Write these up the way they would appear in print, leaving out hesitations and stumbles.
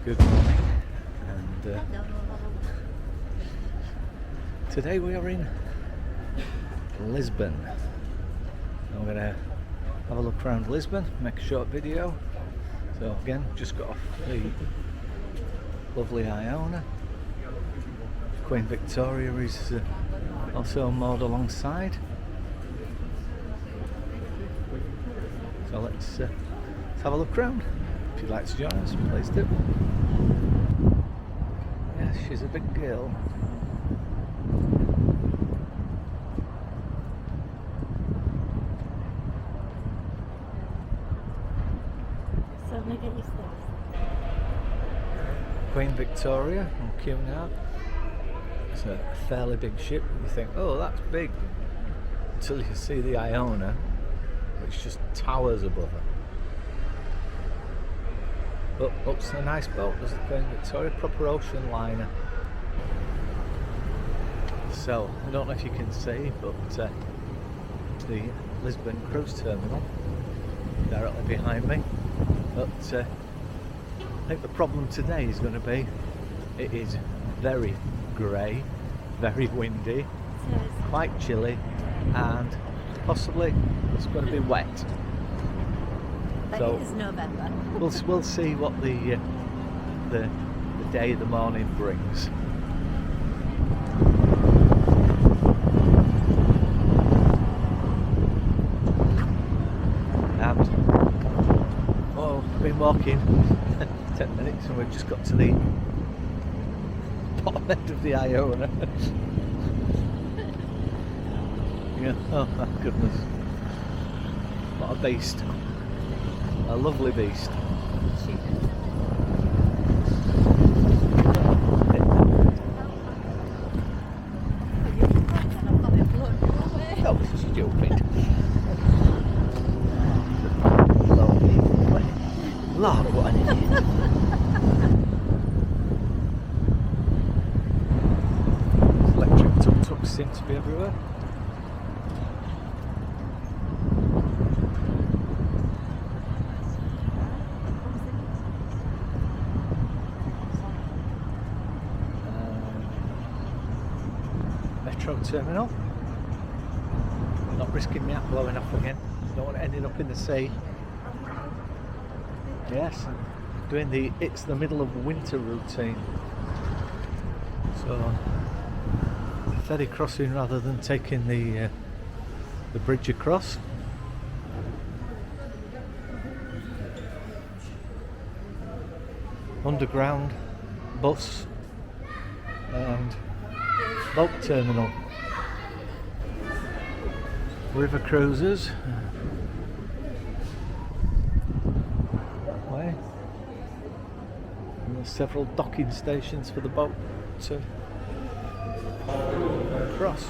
Good morning, and today we are in Lisbon. I'm going to have a look around Lisbon, make a short video. So again, just got off the lovely Iona. Queen Victoria is also moored alongside. So let's have a look around. If you'd like to join us, please do. Yes, she's a big girl. So I'm gonna get used to this. Queen Victoria on Cunard. It's a fairly big ship. You think, oh, that's big, until you see the Iona, which just towers above her. But looks a nice boat. There's the Queen Victoria, proper ocean liner. So I don't know if you can see, but the Lisbon cruise terminal directly behind me. But I think the problem today is going to be it is very grey, very windy, quite chilly, and possibly it's going to be wet. But So it is November. we'll see what the day, the morning brings. And I've been walking 10 minutes and we've just got to the bottom end of the Iona. Yeah, oh my goodness. What a beast. A lovely beast. Oh, stupid. Lord, what an idiot. Electric tuk-tuks seem to be everywhere. Metro terminal. Not risking me app blowing off again. Don't want it ending up in the sea. Yes, doing it's the middle of winter routine. So ferry crossing rather than taking the bridge across. Underground bus and boat terminal. River cruises. Way. And there's several docking stations for the boat to cross.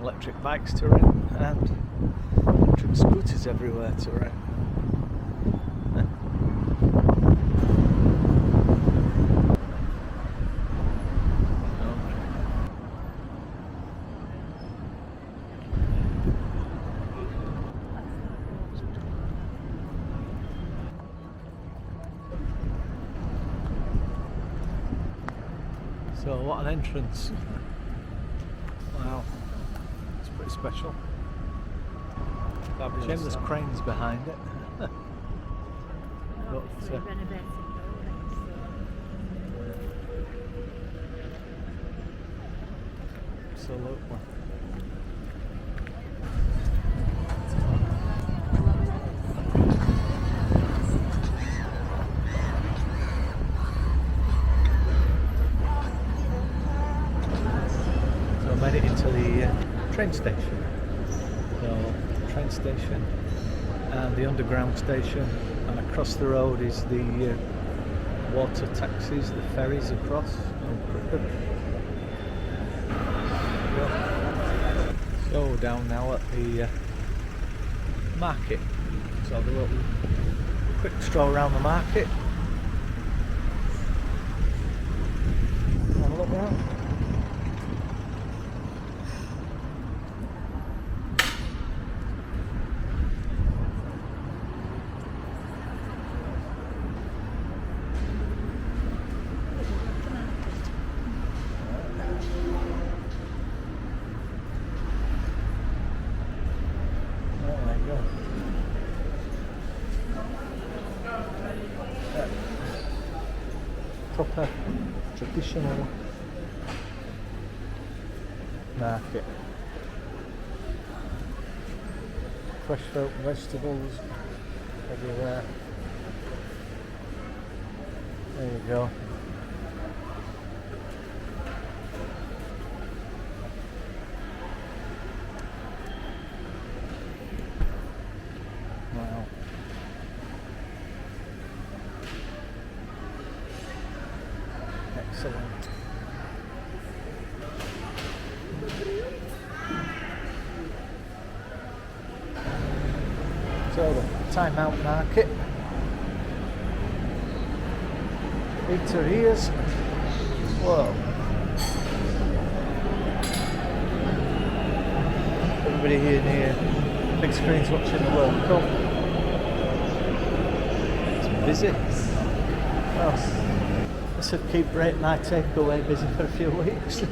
Electric bikes to rent and electric scooters everywhere to rent. So what an entrance. Wow, it's pretty special. Shame there's cranes behind it. Obviously But, renovating buildings, absolutely. So I made it into the train station. So train station and the underground station, and across the road is the water taxis, the ferries across. So down now at the market. So have a little quick stroll around the market. Have a look around. There you go. Proper traditional market. Fresh fruit and vegetables everywhere. There you go. Wow. Excellent. So the Time Out Market. Eateries. Whoa. Everybody here near big screens watching the World Cup. It's busy. Well, this would keep my takeaway busy for a few weeks.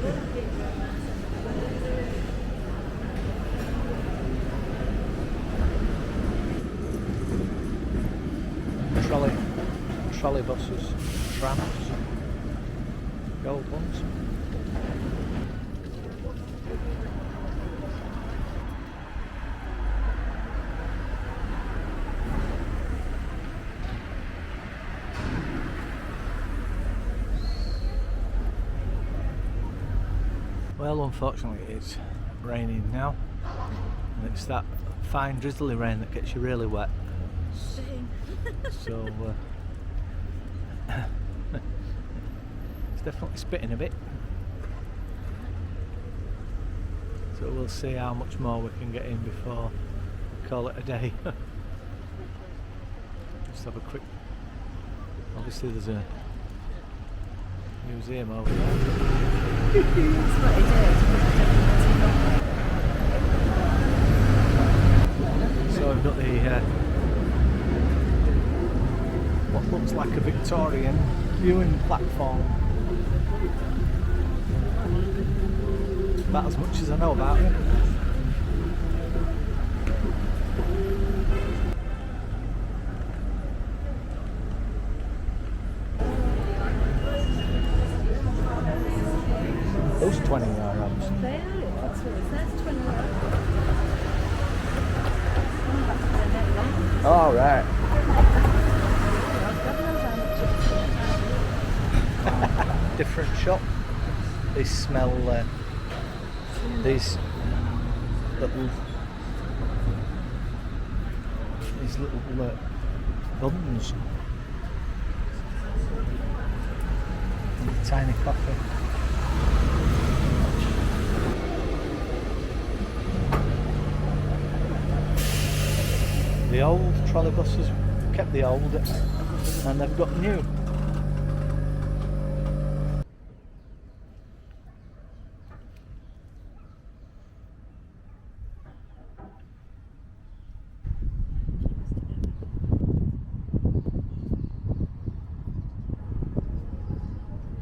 Trolley buses, trams, gold ones. Well, unfortunately it's raining now, and it's that fine drizzly rain that gets you really wet. Shame. So it's definitely spitting a bit. So we'll see how much more we can get in before we call it a day. Just have a quick. Obviously there's a museum over there. That's what he did. So I've got the what looks like a Victorian viewing platform. About as much as I know about it. Those 20-year-olds. They are, that's what it says, 21. All right. Different shop. They smell these little buns and tiny coffee. The old trolley buses kept the old, and they've got new.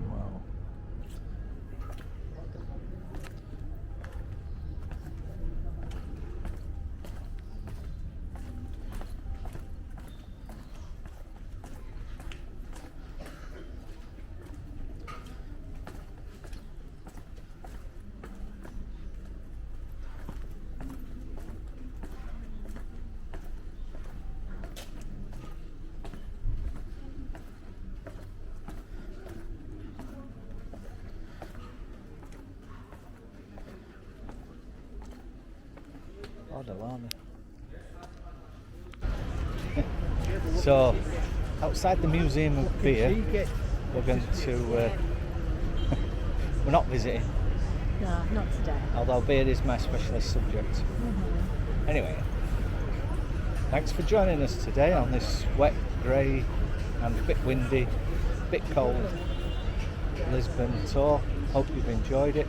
Wow. Lord alarming. So, outside the Museum of Beer, we're going to. We're not visiting, No, not today. although beer is my specialist subject. Anyway, thanks for joining us today on this wet, grey, and a bit windy, bit cold Lisbon tour. Hope you've enjoyed it,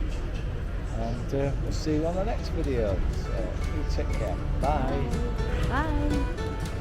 and we'll see you on the next video. So, you take care. Bye. Bye.